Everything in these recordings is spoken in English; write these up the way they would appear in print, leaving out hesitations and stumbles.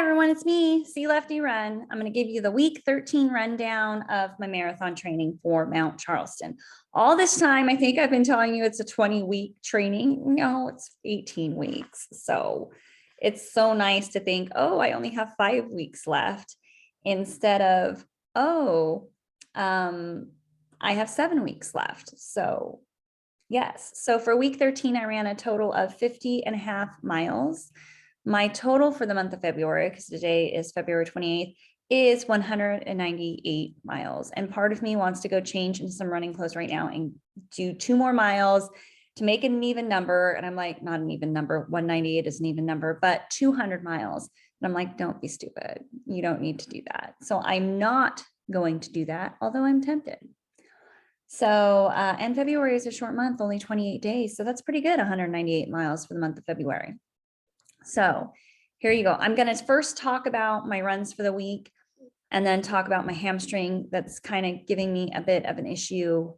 everyone, it's me, C Lefty Run. I'm going to give you the week 13 rundown of my marathon training for Mount Charleston. All this time, I think I've been telling you it's a 20-week training. No, it's 18 weeks. So it's so nice to think, oh, I only have 5 weeks left instead of, oh, I have 7 weeks left. So yes. So for week 13, I ran a total of 50.5 miles. My total for the month of February, because today is February 28th, is 198 miles. And part of me wants to go change into some running clothes right now and do 2 more miles to make it an even number. And I'm like, not an even number. 198 is an even number, but 200 miles. And I'm like, don't be stupid. You don't need to do that. So I'm not going to do that, although I'm tempted. So, and February is a short month, only 28 days. So that's pretty good, 198 miles for the month of February. So here you go. I'm going to first talk about my runs for the week and then talk about my hamstring that's kind of giving me a bit of an issue.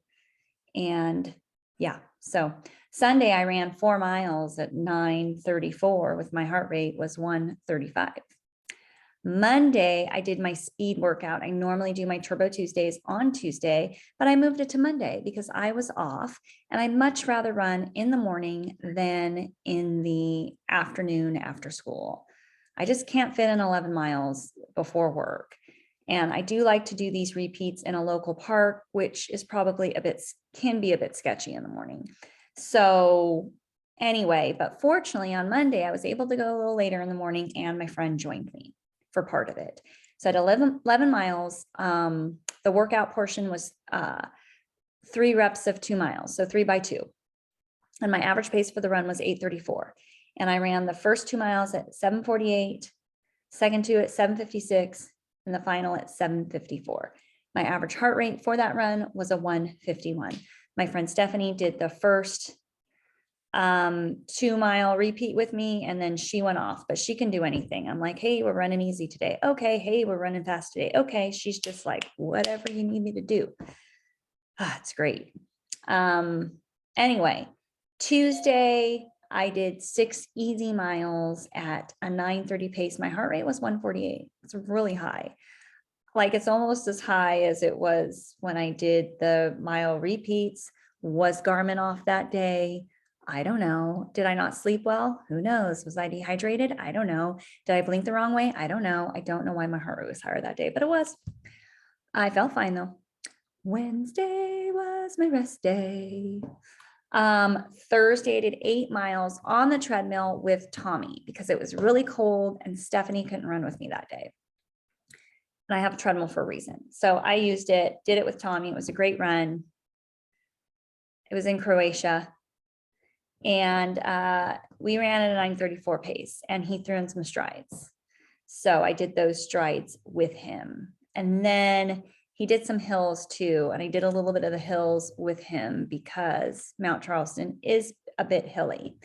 And yeah, so Sunday I ran 4 miles at 9:34 with my heart rate was 135. Monday, I did my speed workout. I normally do my Turbo Tuesdays on Tuesday, but I moved it to Monday because I was off and I'd much rather run in the morning than in the afternoon after school. I just can't fit in 11 miles before work. And I do like to do these repeats in a local park, which is probably can be a bit sketchy in the morning. So anyway, but fortunately on Monday, I was able to go a little later in the morning and my friend joined me for part of it. So at 11 miles, the workout portion was 3 reps of 2 miles. So 3 by 2. And my average pace for the run was 8:34. And I ran the first 2 miles at 7:48, second 2 at 7:56, and the final at 7:54. My average heart rate for that run was a 151. My friend Stephanie did the first 2-mile repeat with me, and then she went off, but she can do anything. I'm like, hey, we're running easy today. Okay. Hey, we're running fast today. Okay. She's just like, whatever you need me to do. It's great. Anyway, Tuesday, I did 6 easy miles at a 9:30 pace. My heart rate was 148. It's really high. Like it's almost as high as it was when I did the mile repeats. Was Garmin off that day? I don't know. Did I not sleep well? Who knows? Was I dehydrated? I don't know. Did I blink the wrong way? I don't know. I don't know why my heart rate was higher that day, but it was. I felt fine though. Wednesday was my rest day. Thursday I did 8 miles on the treadmill with Tommy because it was really cold and Stephanie couldn't run with me that day. And I have a treadmill for a reason. So I used it, did it with Tommy. It was a great run. It was in Croatia. And we ran at a 9:34 pace and he threw in some strides. So I did those strides with him. And then he did some hills too. And I did a little bit of the hills with him because Mount Charleston is a bit hilly.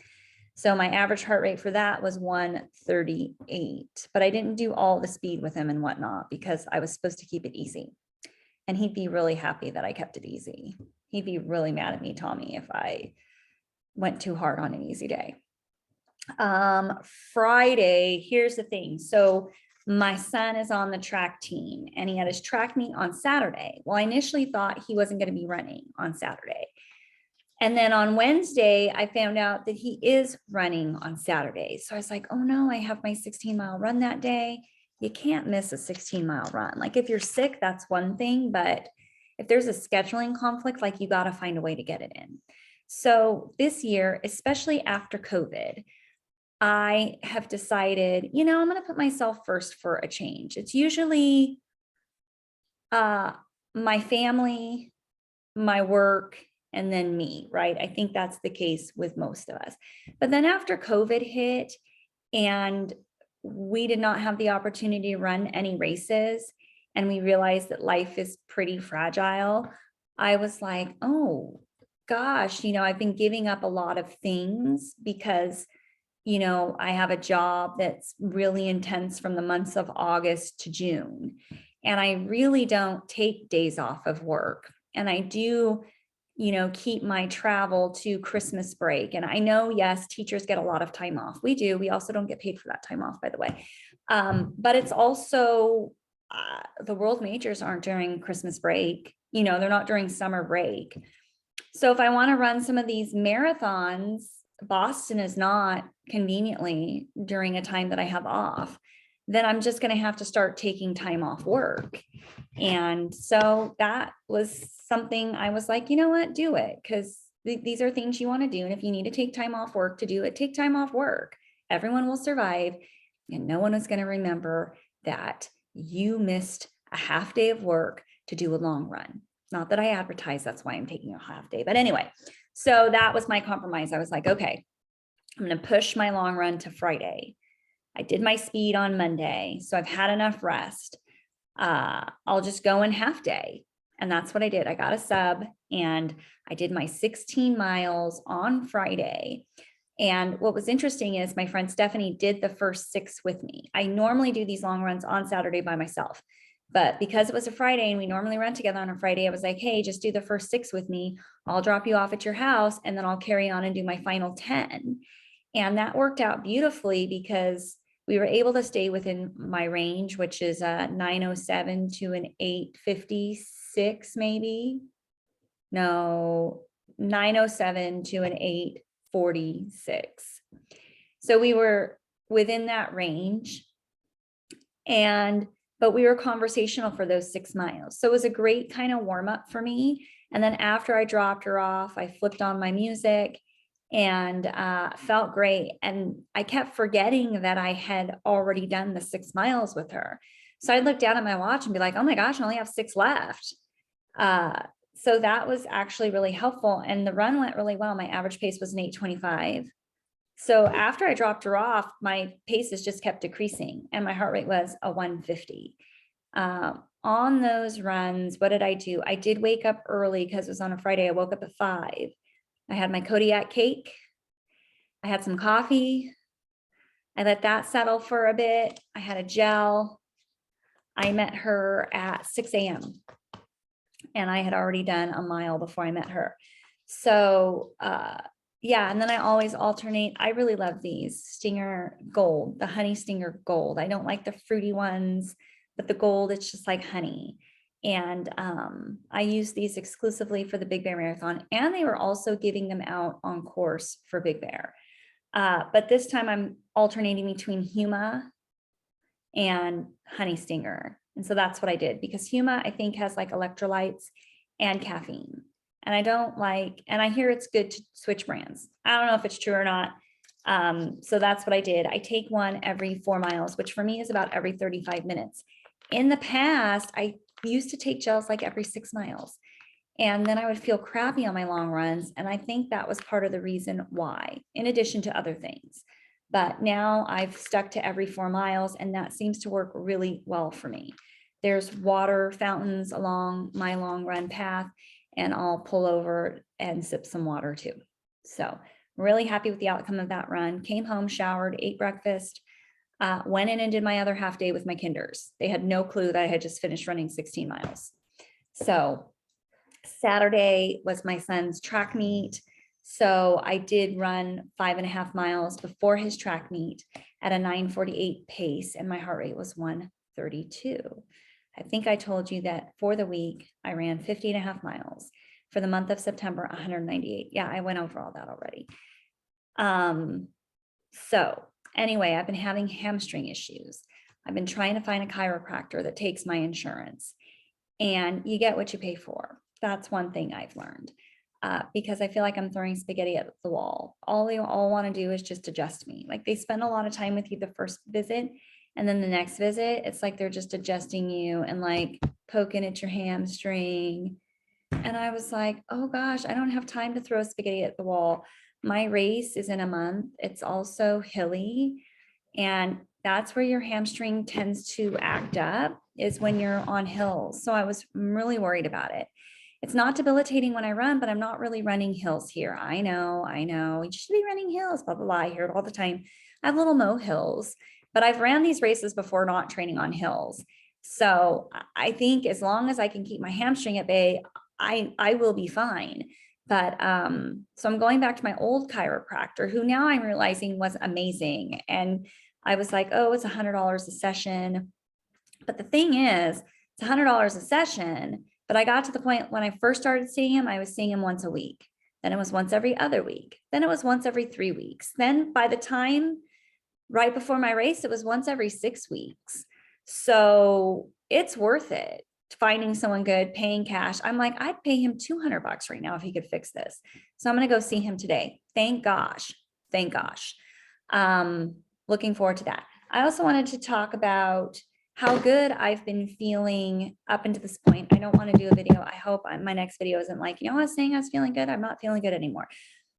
So my average heart rate for that was 138, but I didn't do all the speed with him and whatnot because I was supposed to keep it easy. And he'd be really happy that I kept it easy. He'd be really mad at me, Tommy, if I went too hard on an easy day. Friday, here's the thing. So my son is on the track team and he had his track meet on Saturday. Well, I initially thought he wasn't going to be running on Saturday. And then on Wednesday, I found out that he is running on Saturday. So I was like, oh no, I have my 16-mile run that day. You can't miss a 16-mile run. Like if you're sick, that's one thing, but if there's a scheduling conflict, like you got to find a way to get it in. So this year, especially after COVID, I have decided, I'm going to put myself first for a change. It's usually my family, my work, and then me, right? I think that's the case with most of us. But then after COVID hit and we did not have the opportunity to run any races and we realized that life is pretty fragile, I was like, oh, gosh, I've been giving up a lot of things because, I have a job that's really intense from the months of August to June. And I really don't take days off of work. And I do keep my travel to Christmas break. And I know, yes, teachers get a lot of time off. We do. We also don't get paid for that time off, by the way. But it's also the world majors aren't during Christmas break. They're not during summer break. So if I want to run some of these marathons, Boston is not conveniently during a time that I have off, then I'm just going to have to start taking time off work. And so that was something I was like, you know what, do it, because these are things you want to do. And if you need to take time off work to do it, take time off work. Everyone will survive. And no one is going to remember that you missed a half day of work to do a long run. Not that I advertise, that's why I'm taking a half day. But anyway, so that was my compromise. I was like, okay, I'm going to push my long run to Friday. I did my speed on Monday, so I've had enough rest. I'll just go in half day. And that's what I did. I got a sub and I did my 16 miles on Friday. And what was interesting is my friend Stephanie did the first 6 with me. I normally do these long runs on Saturday by myself, but because it was a Friday and we normally run together on a Friday, I was like, hey, just do the first 6 with me. I'll drop you off at your house and then I'll carry on and do my final 10. And that worked out beautifully because we were able to stay within my range, which is a 9:07 to an 8:56, maybe. No, 9:07 to an 8:46. So we were within that range, but we were conversational for those 6 miles. So it was a great kind of warm up for me. And then after I dropped her off, I flipped on my music and felt great. And I kept forgetting that I had already done the 6 miles with her. So I'd look down at my watch and be like, oh my gosh, I only have 6 left. So that was actually really helpful. And the run went really well. My average pace was an 8:25. So after I dropped her off, my paces just kept decreasing and my heart rate was a 150. On those runs, what did I do? I did wake up early because it was on a Friday. I woke up at 5. I had my Kodiak cake. I had some coffee. I let that settle for a bit. I had a gel. I met her at 6 a.m. and I had already done a mile before I met her. So yeah, and then I always alternate. I really love these Stinger Gold, the Honey Stinger Gold. I don't like the fruity ones, but the gold, it's just like honey. And I use these exclusively for the Big Bear Marathon, and they were also giving them out on course for Big Bear. But this time I'm alternating between Huma and Honey Stinger. And so that's what I did, because Huma, I think, has like electrolytes and caffeine. And I don't like, and I hear it's good to switch brands. I don't know if it's true or not. So that's what I did. I take one every 4 miles, which for me is about every 35 minutes. In the past, I used to take gels like every 6 miles. And then I would feel crappy on my long runs. And I think that was part of the reason why, in addition to other things. But now I've stuck to every 4 miles, and that seems to work really well for me. There's water fountains along my long run path, and I'll pull over and sip some water too. So I'm really happy with the outcome of that run. Came home, showered, ate breakfast, went in and did my other half day with my kinders. They had no clue that I had just finished running 16 miles. So Saturday was my son's track meet. So I did run 5.5 miles before his track meet at a 9:48 pace, and my heart rate was 132. I think I told you that for the week, I ran 50.5 miles. For the month of September, 198. Yeah, I went over all that already. So anyway, I've been having hamstring issues. I've been trying to find a chiropractor that takes my insurance, and you get what you pay for. That's one thing I've learned, because I feel like I'm throwing spaghetti at the wall. All they all want to do is just adjust me. Like, they spend a lot of time with you the first visit, and then the next visit, it's like they're just adjusting you and like poking at your hamstring. And I was like, oh gosh, I don't have time to throw spaghetti at the wall. My race is in a month. It's also hilly. And that's where your hamstring tends to act up, is when you're on hills. So I was really worried about it. It's not debilitating when I run, but I'm not really running hills here. I know, you should be running hills, blah, blah, blah. I hear it all the time. I have little mo hills, but I've ran these races before not training on hills. So I think as long as I can keep my hamstring at bay, I will be fine. But so I'm going back to my old chiropractor, who now I'm realizing was amazing. And I was like, oh, it's $100 a session. But the thing is, it's $100 a session. But I got to the point when I first started seeing him, I was seeing him once a week. Then it was once every other week. Then it was once every 3 weeks. Then by the time right before my race, it was once every 6 weeks. So it's worth it. Finding someone good, paying cash. I'm like, I'd pay him $200 right now if he could fix this. So I'm going to go see him today. Thank gosh. Thank gosh. Looking forward to that. I also wanted to talk about how good I've been feeling up until this point. I don't want to do a video. I hope my next video isn't like, I was saying I was feeling good. I'm not feeling good anymore.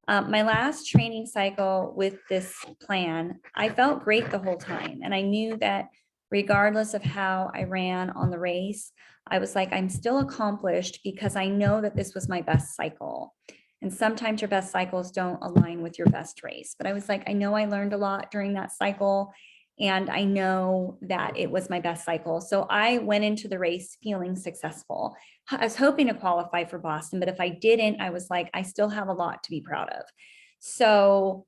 My last training cycle with this plan, I felt great the whole time. And I knew that regardless of how I ran on the race, I was like, I'm still accomplished because I know that this was my best cycle. And sometimes your best cycles don't align with your best race. But I was like, I know I learned a lot during that cycle. And I know that it was my best cycle. So I went into the race feeling successful. I was hoping to qualify for Boston, but if I didn't, I was like, I still have a lot to be proud of. So,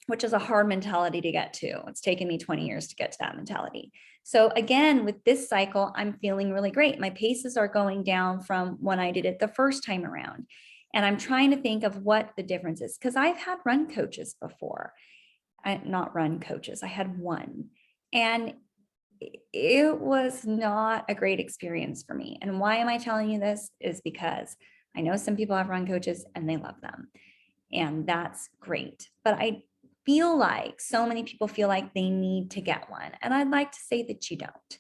which is a hard mentality to get to. It's taken me 20 years to get to that mentality. So again, with this cycle, I'm feeling really great. My paces are going down from when I did it the first time around. And I'm trying to think of what the difference is, because I've had run coaches before. Not run coaches. I had one, and it was not a great experience for me. And why am I telling you this is because I know some people have run coaches and they love them, and that's great. But I feel like so many people feel like they need to get one. And I'd like to say that you don't.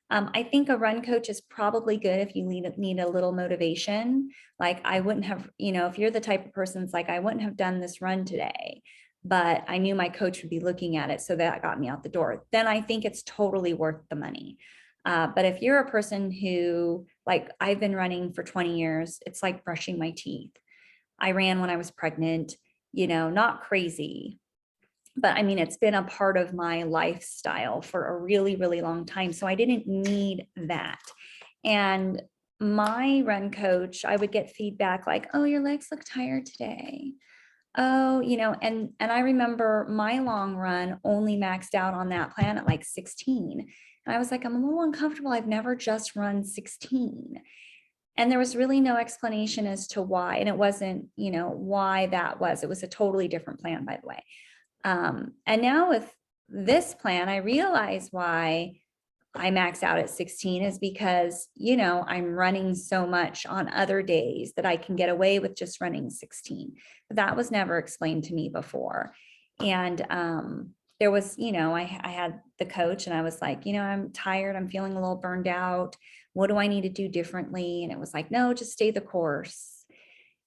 I think a run coach is probably good if you need a little motivation. Like I wouldn't have, if you're the type of person that's like, I wouldn't have done this run today, but I knew my coach would be looking at it. So that got me out the door. Then I think it's totally worth the money. But if you're a person who, like I've been running for 20 years, it's like brushing my teeth. I ran when I was pregnant, not crazy, but I mean, it's been a part of my lifestyle for a really, really long time. So I didn't need that. And my run coach, I would get feedback like, oh, your legs look tired today. Oh, and I remember my long run only maxed out on that plan at like 16. And I was like, I'm a little uncomfortable. I've never just run 16. And there was really no explanation as to why. And it wasn't, why that was. It was a totally different plan, by the way. And now with this plan, I realize why I max out at 16 is because, I'm running so much on other days that I can get away with just running 16. But that was never explained to me before. And there was, I had the coach and I was like, I'm tired. I'm feeling a little burned out. What do I need to do differently? And it was like, no, just stay the course.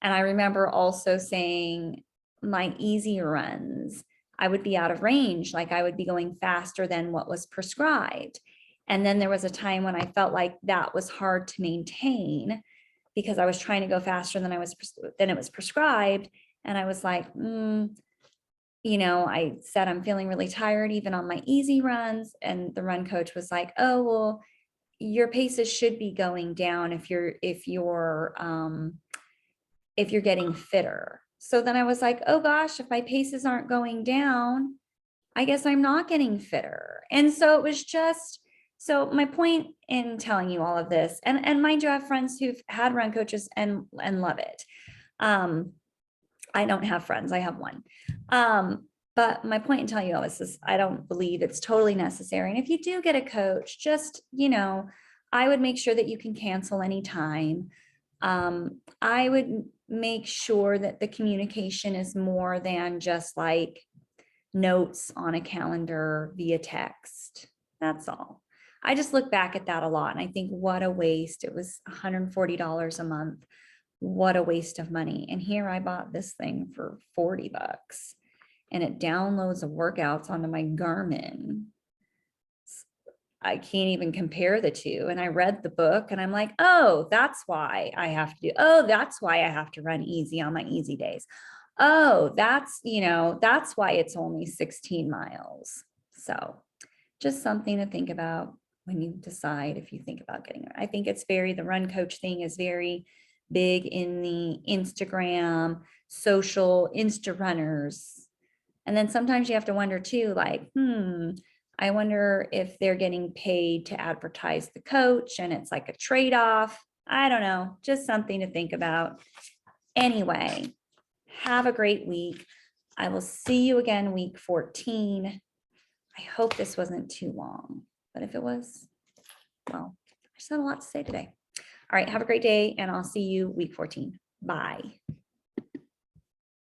And I remember also saying my easy runs, I would be out of range. Like I would be going faster than what was prescribed. And then there was a time when I felt like that was hard to maintain because I was trying to go faster than it was prescribed. And I was like, I said, I'm feeling really tired, even on my easy runs. And the run coach was like, oh, well, your paces should be going down if you're getting fitter. So then I was like, oh gosh, if my paces aren't going down, I guess I'm not getting fitter. And so it was just, so my point in telling you all of this, and mind you, I have friends who've had run coaches and love it. I don't have friends, I have one. But my point in telling you all this is I don't believe it's totally necessary. And if you do get a coach, just, I would make sure that you can cancel anytime. I would make sure that the communication is more than just like notes on a calendar via text. That's all. I just look back at that a lot and I think what a waste. It was $140 a month. What a waste of money. And here I bought this thing for $40 and it downloads the workouts onto my Garmin. I can't even compare the two. And I read the book and I'm like, oh, that's why I have to run easy on my easy days. Oh, that's why it's only 16 miles. So just something to think about when you decide if you think about getting it. I think it's the run coach thing is very big in the Instagram, social Insta runners. And then sometimes you have to wonder too, like, I wonder if they're getting paid to advertise the coach and it's like a trade-off. I don't know, just something to think about. Anyway, have a great week. I will see you again week 14. I hope this wasn't too long, but if it was, well, I just had a lot to say today. All right, have a great day, and I'll see you week 14. Bye.